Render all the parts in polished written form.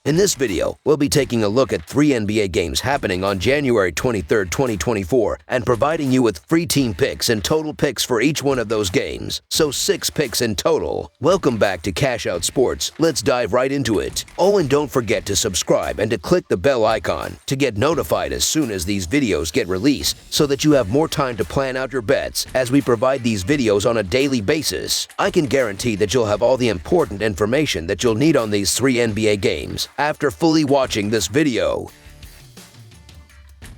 In this video, we'll be taking a look at 3 NBA games happening on January 23, 2024, and providing you with free team picks and total picks for each one of those games. So 6 picks in total. Welcome back to Cash Out Sports. Let's dive right into it. Oh, and don't forget to subscribe and to click the bell icon to get notified as soon as these videos get released, so that you have more time to plan out your bets as we provide these videos on a daily basis. I can guarantee that you'll have all the important information that you'll need on these 3 NBA games after fully watching this video.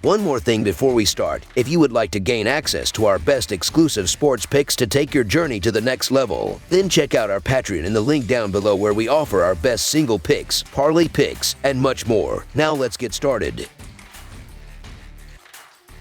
One more thing before we start: if you would like to gain access to our best exclusive sports picks to take your journey to the next level, then check out our Patreon in the link down below, where we offer our best single picks, parlay picks, and much more. Now let's get started.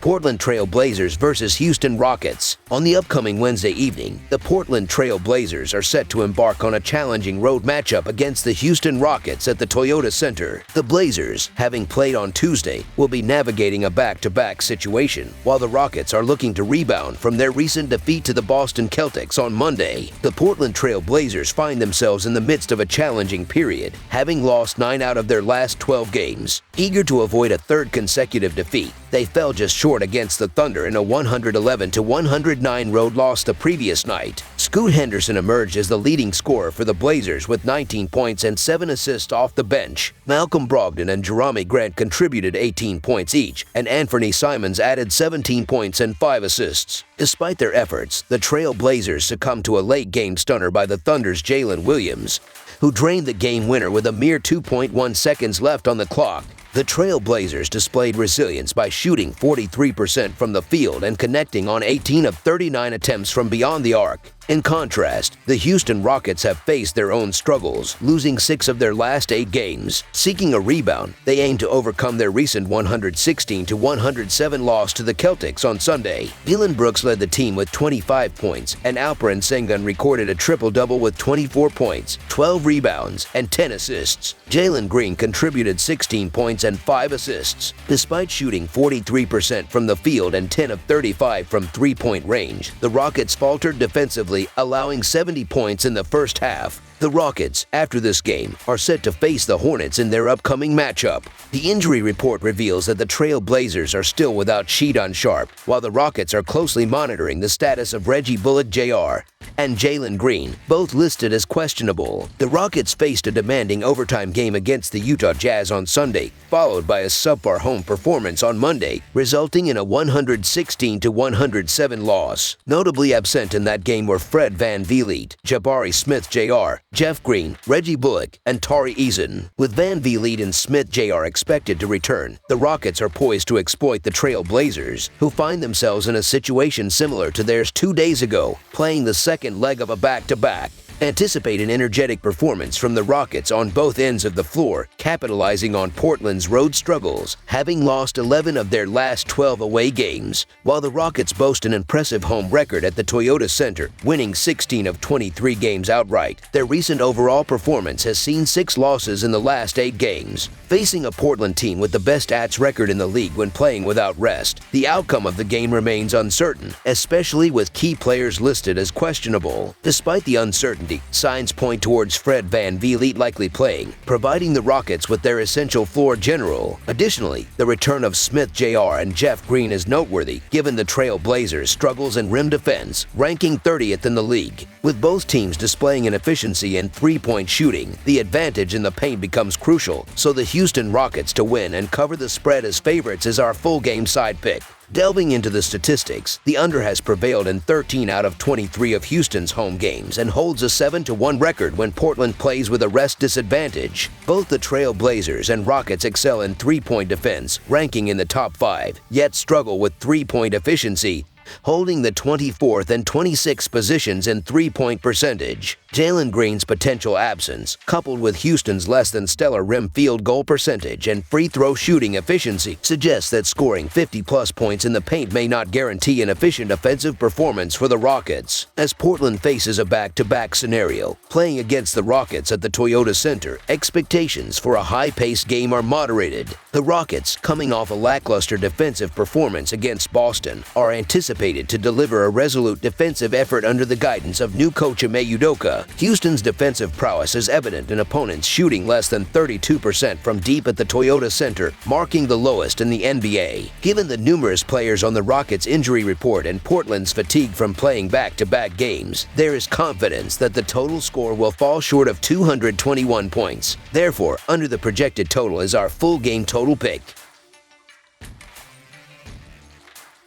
Portland Trail Blazers versus Houston Rockets. On the upcoming Wednesday evening, the Portland Trail Blazers are set to embark on a challenging road matchup against the Houston Rockets at the Toyota Center. The Blazers, having played on Tuesday, will be navigating a back-to-back situation, while the Rockets are looking to rebound from their recent defeat to the Boston Celtics on Monday. The Portland Trail Blazers find themselves in the midst of a challenging period, having lost 9 out of their last 12 games. Eager to avoid a third consecutive defeat, they fell just short against the Thunder in a 111-109 road loss the previous night. Scoot Henderson emerged as the leading scorer for the Blazers with 19 points and 7 assists off the bench. Malcolm Brogdon and Jerami Grant contributed 18 points each, and Anthony Simons added 17 points and 5 assists. Despite their efforts, the Trail Blazers succumbed to a late-game stunner by the Thunder's Jalen Williams, who drained the game winner with a mere 2.1 seconds left on the clock. The Trail Blazers displayed resilience by shooting 43% from the field and connecting on 18 of 39 attempts from beyond the arc. In contrast, the Houston Rockets have faced their own struggles, losing 6 of their last 8 games. Seeking a rebound, they aim to overcome their recent 116-107 loss to the Celtics on Sunday. Dillon Brooks led the team with 25 points, and Alperen Sengun recorded a triple-double with 24 points, 12 rebounds, and 10 assists. Jalen Green contributed 16 points and 5 assists. Despite shooting 43% from the field and 10 of 35 from three-point range, the Rockets faltered defensively, allowing 70 points in the first half. The Rockets, after this game, are set to face the Hornets in their upcoming matchup. The injury report reveals that the Trail Blazers are still without Sheedon Sharpe, while the Rockets are closely monitoring the status of Reggie Bullock Jr. and Jalen Green, both listed as questionable. The Rockets faced a demanding overtime game against the Utah Jazz on Sunday, followed by a subpar home performance on Monday, resulting in a 116-107 loss. Notably absent in that game were Fred VanVleet, Jabari Smith Jr., Jeff Green, Reggie Bullock, and Tari Eason. With VanVleet and Smith Jr. expected to return, the Rockets are poised to exploit the Trail Blazers, who find themselves in a situation similar to theirs 2 days ago, playing the second leg of a back-to-back. Anticipate an energetic performance from the Rockets on both ends of the floor, capitalizing on Portland's road struggles, having lost 11 of their last 12 away games. While the Rockets boast an impressive home record at the Toyota Center, winning 16 of 23 games outright, their recent overall performance has seen 6 losses in the last 8 games. Facing a Portland team with the best ats record in the league when playing without rest, the outcome of the game remains uncertain, especially with key players listed as questionable. Despite the uncertainty, signs point towards Fred VanVleet likely playing, providing the Rockets with their essential floor general. Additionally, the return of Smith Jr. and Jeff Green is noteworthy, given the Trail Blazers' struggles in rim defense, ranking 30th in the league. With both teams displaying an efficiency in three-point shooting, the advantage in the paint becomes crucial, so the Houston Rockets to win and cover the spread as favorites is our full-game side pick. Delving into the statistics, the under has prevailed in 13 out of 23 of Houston's home games and holds a 7-1 record when Portland plays with a rest disadvantage. Both the Trail Blazers and Rockets excel in three-point defense, ranking in the top 5, yet struggle with three-point efficiency, holding the 24th and 26th positions in three-point percentage. Jalen Green's potential absence, coupled with Houston's less than stellar rim field goal percentage and free throw shooting efficiency, suggests that scoring 50-plus points in the paint may not guarantee an efficient offensive performance for the Rockets. As Portland faces a back-to-back scenario, playing against the Rockets at the Toyota Center, expectations for a high-paced game are moderated. The Rockets, coming off a lackluster defensive performance against Boston, are anticipated anticipated to deliver a resolute defensive effort under the guidance of new coach Ime Udoka. Houston's defensive prowess is evident in opponents shooting less than 32% from deep at the Toyota Center, marking the lowest in the NBA. Given the numerous players on the Rockets' injury report and Portland's fatigue from playing back-to-back games, there is confidence that the total score will fall short of 221 points. Therefore, under the projected total is our full game total pick.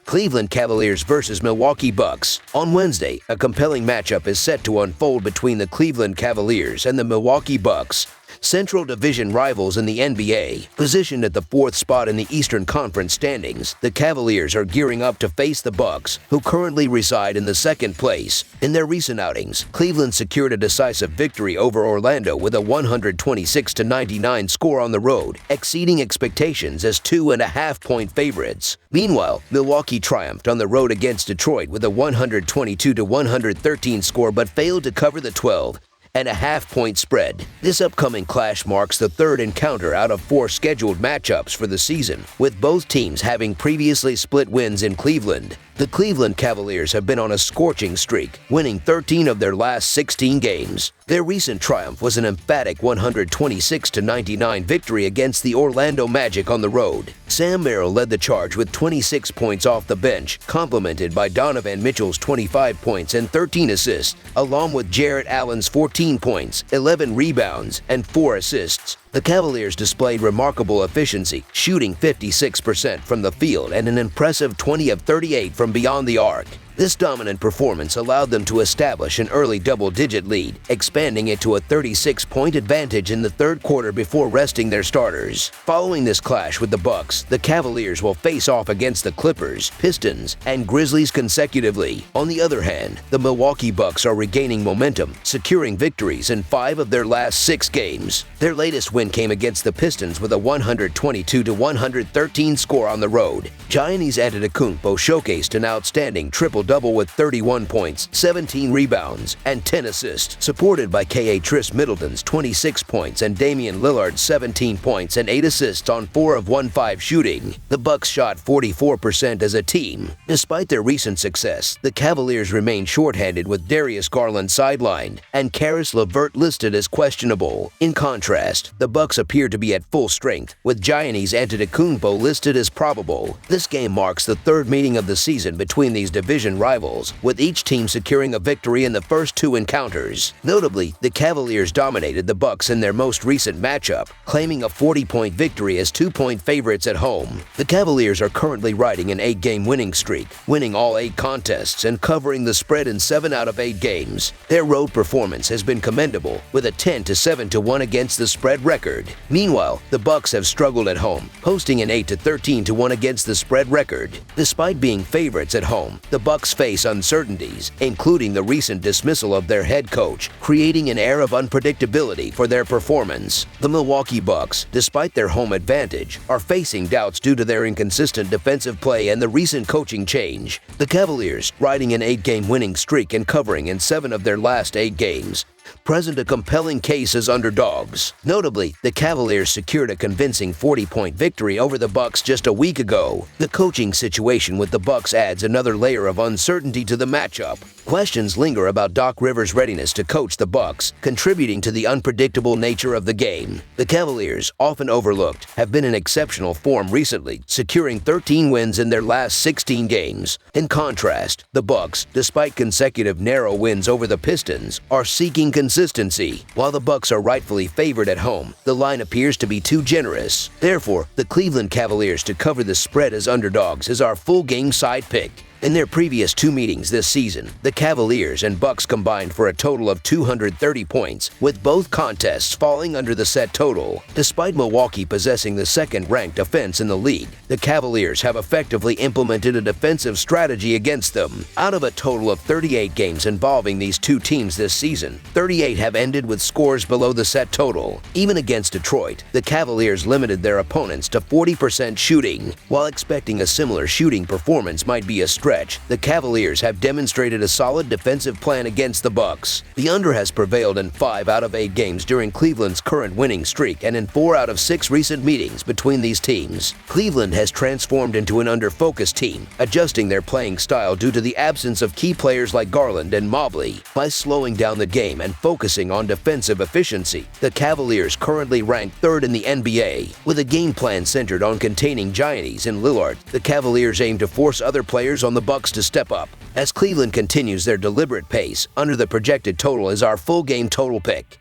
Cleveland Cavaliers versus Milwaukee Bucks. On Wednesday, a compelling matchup is set to unfold between the Cleveland Cavaliers and the Milwaukee Bucks, Central Division rivals in the NBA. Positioned at the 4th spot in the Eastern Conference standings, the Cavaliers are gearing up to face the Bucks, who currently reside in the 2nd place. In their recent outings, Cleveland secured a decisive victory over Orlando with a 126-99 score on the road, exceeding expectations as 2.5-point favorites. Meanwhile, Milwaukee triumphed on the road against Detroit with a 122-113 score but failed to cover the 12.5-point spread. This upcoming clash marks the 3rd encounter out of 4 scheduled matchups for the season, with both teams having previously split wins in Cleveland. The Cleveland Cavaliers have been on a scorching streak, winning 13 of their last 16 games. Their recent triumph was an emphatic 126-99 victory against the Orlando Magic on the road. Sam Merrill led the charge with 26 points off the bench, complemented by Donovan Mitchell's 25 points and 13 assists, along with Jarrett Allen's 14 points, 11 rebounds, and 4 assists. The Cavaliers displayed remarkable efficiency, shooting 56% from the field and an impressive 20 of 38 from beyond the arc. This dominant performance allowed them to establish an early double-digit lead, expanding it to a 36-point advantage in the 3rd quarter before resting their starters. Following this clash with the Bucks, the Cavaliers will face off against the Clippers, Pistons, and Grizzlies consecutively. On the other hand, the Milwaukee Bucks are regaining momentum, securing victories in 5 of their last 6 games. Their latest win came against the Pistons with a 122-113 score on the road. Giannis Antetokounmpo showcased an outstanding triple-double with 31 points, 17 rebounds, and 10 assists, supported by K.A. Tris Middleton's 26 points and Damian Lillard's 17 points and 8 assists on 4 of 1-5 shooting. The Bucks shot 44% as a team. Despite their recent success, the Cavaliers remain shorthanded with Darius Garland sidelined and Caris LeVert listed as questionable. In contrast, the Bucks appear to be at full strength, with Giannis Antetokounmpo listed as probable. This game marks the 3rd meeting of the season between these division rivals, with each team securing a victory in the first 2 encounters. Notably, the Cavaliers dominated the Bucks in their most recent matchup, claiming a 40-point victory as 2-point favorites at home. The Cavaliers are currently riding an 8-game winning streak, winning all 8 contests and covering the spread in 7 out of 8 games. Their road performance has been commendable, with a 10-7-1 against the spread record. Meanwhile, the Bucks have struggled at home, posting an 8-13-1 against the spread record. Despite being favorites at home, the Bucks face uncertainties, including the recent dismissal of their head coach, creating an air of unpredictability for their performance. The Milwaukee Bucks, despite their home advantage, are facing doubts due to their inconsistent defensive play and the recent coaching change. The Cavaliers, riding an 8-game winning streak and covering in 7 of their last 8 games, present a compelling case as underdogs. Notably, the Cavaliers secured a convincing 40-point victory over the Bucks just a week ago. The coaching situation with the Bucks adds another layer of uncertainty to the matchup. Questions linger about Doc Rivers' readiness to coach the Bucks, contributing to the unpredictable nature of the game. The Cavaliers, often overlooked, have been in exceptional form recently, securing 13 wins in their last 16 games. In contrast, the Bucks, despite consecutive narrow wins over the Pistons, are seeking consistency. While the Bucks are rightfully favored at home, the line appears to be too generous. Therefore, the Cleveland Cavaliers to cover the spread as underdogs is our full game side pick. In their previous 2 meetings this season, the Cavaliers and Bucks combined for a total of 230 points, with both contests falling under the set total. Despite Milwaukee possessing the 2nd-ranked offense in the league, the Cavaliers have effectively implemented a defensive strategy against them. Out of a total of 38 games involving these 2 teams this season, 38 have ended with scores below the set total. Even against Detroit, the Cavaliers limited their opponents to 40% shooting. While expecting a similar shooting performance might be a stretch, stretch, the Cavaliers have demonstrated a solid defensive plan against the Bucks. The under has prevailed in 5 out of 8 games during Cleveland's current winning streak and in 4 out of 6 recent meetings between these teams. Cleveland has transformed into an under-focused team, adjusting their playing style due to the absence of key players like Garland and Mobley. By slowing down the game and focusing on defensive efficiency, the Cavaliers currently rank 3rd in the NBA. With a game plan centered on containing Giannis and Lillard, the Cavaliers aim to force other players on the Bucks to step up. As Cleveland continues their deliberate pace, under the projected total is our full game total pick.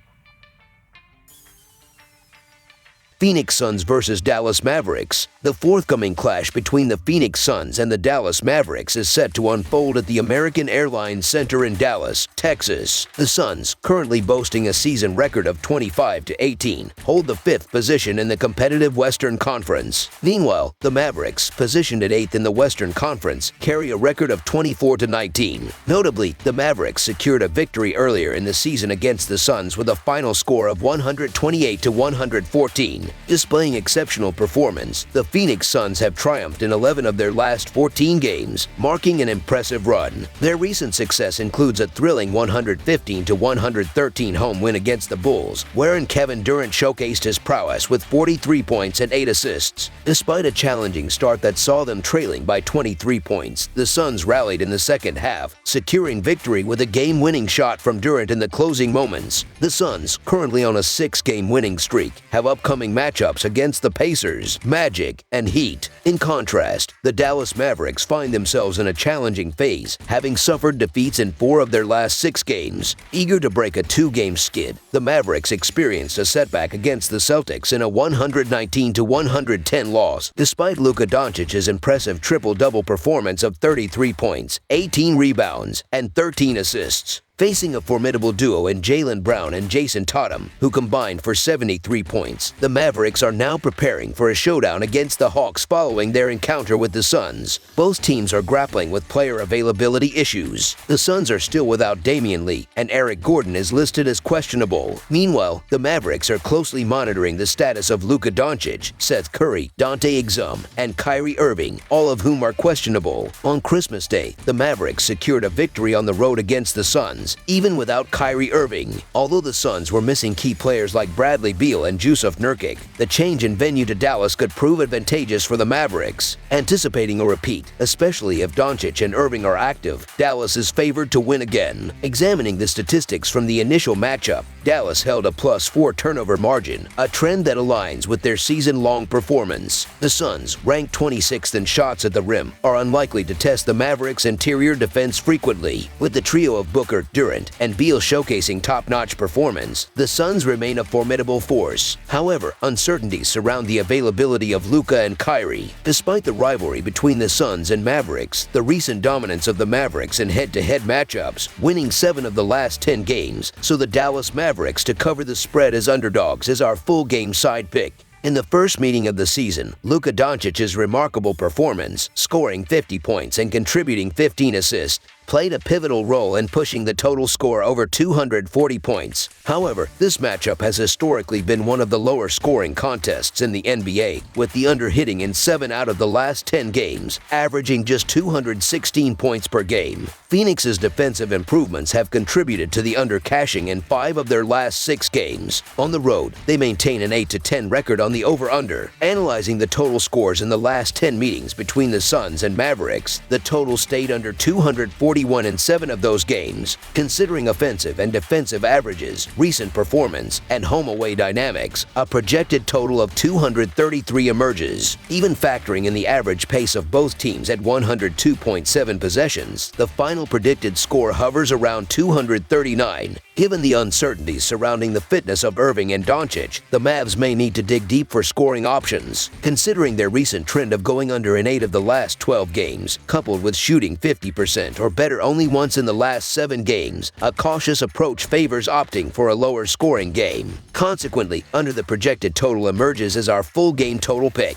Phoenix Suns vs. Dallas Mavericks. The forthcoming clash between the Phoenix Suns and the Dallas Mavericks is set to unfold at the American Airlines Center in Dallas, Texas. The Suns, currently boasting a season record of 25-18, hold the 5th position in the competitive Western Conference. Meanwhile, the Mavericks, positioned at 8th in the Western Conference, carry a record of 24-19. Notably, the Mavericks secured a victory earlier in the season against the Suns with a final score of 128-114. Displaying exceptional performance, the Phoenix Suns have triumphed in 11 of their last 14 games, marking an impressive run. Their recent success includes a thrilling 115-113 home win against the Bulls, wherein Kevin Durant showcased his prowess with 43 points and 8 assists. Despite a challenging start that saw them trailing by 23 points, the Suns rallied in the second half, securing victory with a game-winning shot from Durant in the closing moments. The Suns, currently on a 6-game winning streak, have upcoming matchups against the Pacers, Magic, and Heat. In contrast, the Dallas Mavericks find themselves in a challenging phase, having suffered defeats in 4 of their last 6 games. Eager to break a 2-game skid, the Mavericks experienced a setback against the Celtics in a 119-110 loss, despite Luka Doncic's impressive triple-double performance of 33 points, 18 rebounds, and 13 assists. Facing a formidable duo in Jaylen Brown and Jason Tatum, who combined for 73 points, the Mavericks are now preparing for a showdown against the Hawks following their encounter with the Suns. Both teams are grappling with player availability issues. The Suns are still without Damian Lee, and Eric Gordon is listed as questionable. Meanwhile, the Mavericks are closely monitoring the status of Luka Doncic, Seth Curry, Dante Exum, and Kyrie Irving, all of whom are questionable. On Christmas Day, the Mavericks secured a victory on the road against the Suns, even without Kyrie Irving. Although the Suns were missing key players like Bradley Beal and Jusuf Nurkic, the change in venue to Dallas could prove advantageous for the Mavericks. Anticipating a repeat, especially if Doncic and Irving are active, Dallas is favored to win again. Examining the statistics from the initial matchup, Dallas held a +4 turnover margin, a trend that aligns with their season-long performance. The Suns, ranked 26th in shots at the rim, are unlikely to test the Mavericks' interior defense frequently. With the trio of Booker, Durant, and Beal showcasing top-notch performance, the Suns remain a formidable force. However, uncertainties surround the availability of Luka and Kyrie. Despite the rivalry between the Suns and Mavericks, the recent dominance of the Mavericks in head-to-head matchups, winning 7 of the last 10 games, so the Dallas Mavericks to cover the spread as underdogs is our full-game side pick. In the first meeting of the season, Luka Doncic's remarkable performance, scoring 50 points and contributing 15 assists, played a pivotal role in pushing the total score over 240 points. However, this matchup has historically been one of the lower scoring contests in the NBA, with the under hitting in 7 out of the last 10 games, averaging just 216 points per game. Phoenix's defensive improvements have contributed to the under cashing in 5 of their last 6 games. On the road, they maintain an 8-10 record on the over-under. Analyzing the total scores in the last 10 meetings between the Suns and Mavericks, the total stayed under 241 in 7 of those games. Considering offensive and defensive averages, recent performance, and home-away dynamics, a projected total of 233 emerges. Even factoring in the average pace of both teams at 102.7 possessions, the final predicted score hovers around 239. Given the uncertainties surrounding the fitness of Irving and Doncic, the Mavs may need to dig deep for scoring options. Considering their recent trend of going under in 8 of the last 12 games, coupled with shooting 50% or better only once in the last 7 games, a cautious approach favors opting for a lower scoring game. Consequently, under the projected total emerges as our full game total pick.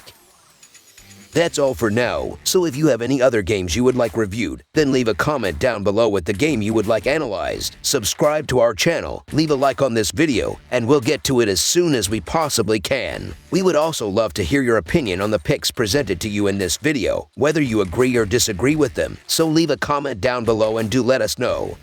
That's all for now, so if you have any other games you would like reviewed, then leave a comment down below with the game you would like analyzed. Subscribe to our channel, leave a like on this video, and we'll get to it as soon as we possibly can. We would also love to hear your opinion on the picks presented to you in this video, whether you agree or disagree with them, so leave a comment down below and do let us know.